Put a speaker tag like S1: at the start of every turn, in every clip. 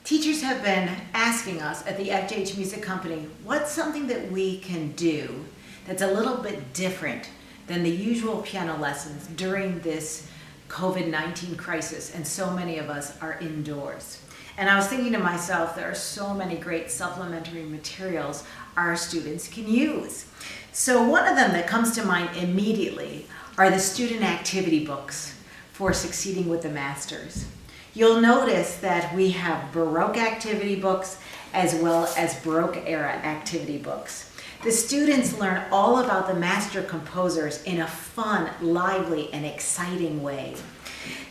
S1: Teachers have been asking us at the FJH Music Company, what's something that we can do that's a little bit different than the usual piano lessons during this COVID-19 crisis, and so many of us are indoors. And I was thinking to myself, there are so many great supplementary materials our students can use. So one of them that comes to mind immediately are the student activity books for Succeeding with the Masters. You'll notice that we have Baroque activity books as well as Baroque era activity books. The students learn all about the master composers in a fun, lively, and exciting way.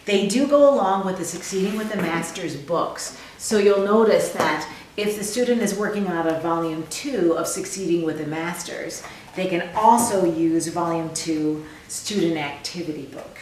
S1: They do go along with the Succeeding with the Masters books, so you'll notice that if the student is working out of Volume 2 of Succeeding with the Masters, they can also use Volume 2 Student Activity Book.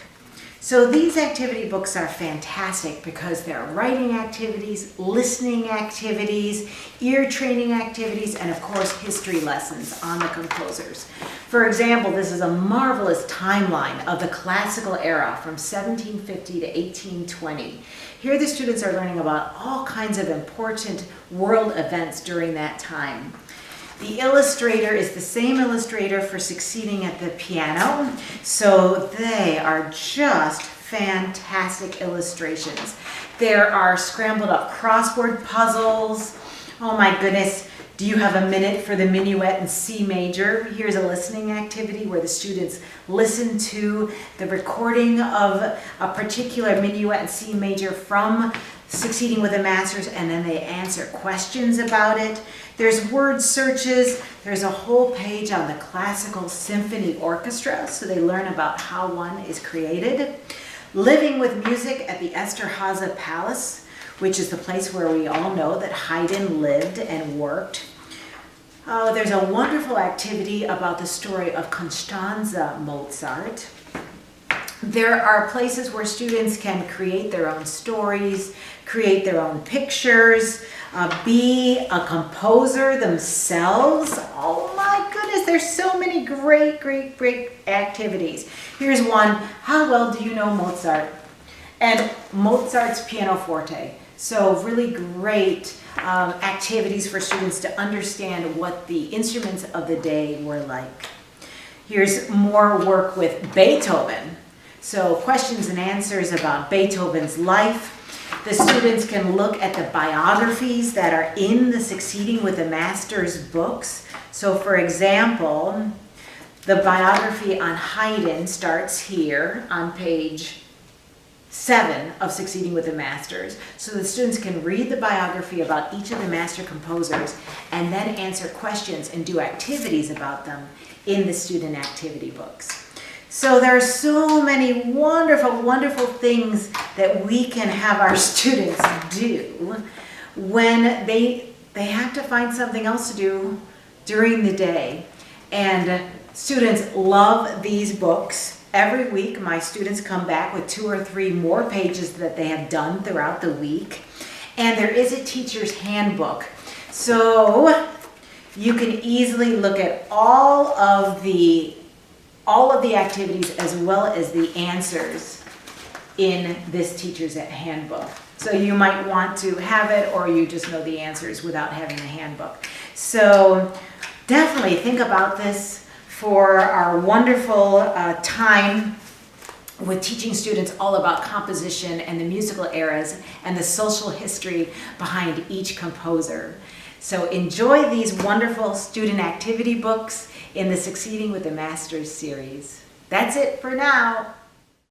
S1: So these activity books are fantastic because they're writing activities, listening activities, ear training activities, and of course history lessons on the composers. For example, this is a marvelous timeline of the classical era from 1750 to 1820. Here the students are learning about all kinds of important world events during that time. The illustrator is the same illustrator for Succeeding at the Piano, so they are just fantastic illustrations. There are scrambled up crossword puzzles. Oh my goodness, do you have a minute for the minuet in C major? Here's a listening activity where the students listen to the recording of a particular minuet in C major from Succeeding with the Masters, and then they answer questions about it. There's word searches. There's a whole page on the classical symphony orchestra, so they learn about how one is created. Living with music at the Esterhazy Palace, which is the place where we all know that Haydn lived and worked. There's a wonderful activity about the story of Constanze Mozart. There are places where students can create their own stories, create their own pictures, be a composer themselves. Oh my goodness, there's so many great activities. Here's one, how well do you know Mozart? And Mozart's pianoforte. So really great activities for students to understand what the instruments of the day were like. Here's more work with Beethoven. So questions and answers about Beethoven's life. The students can look at the biographies that are in the Succeeding with the Masters books. So for example, the biography on Haydn starts here on page 7 of Succeeding with the Masters. So the students can read the biography about each of the master composers and then answer questions and do activities about them in the student activity books. So there are so many wonderful things that we can have our students do when they have to find something else to do during the day. And students love these books. Every week my students come back with 2 or 3 more pages that they have done throughout the week. And there is a teacher's handbook. So you can easily look at all of the activities as well as the answers in this teacher's handbook. So you might want to have it, or you just know the answers without having the handbook. So definitely think about this for our wonderful time with teaching students all about composition and the musical eras and the social history behind each composer. So enjoy these wonderful student activity books in the Succeeding with the Masters series. That's it for now.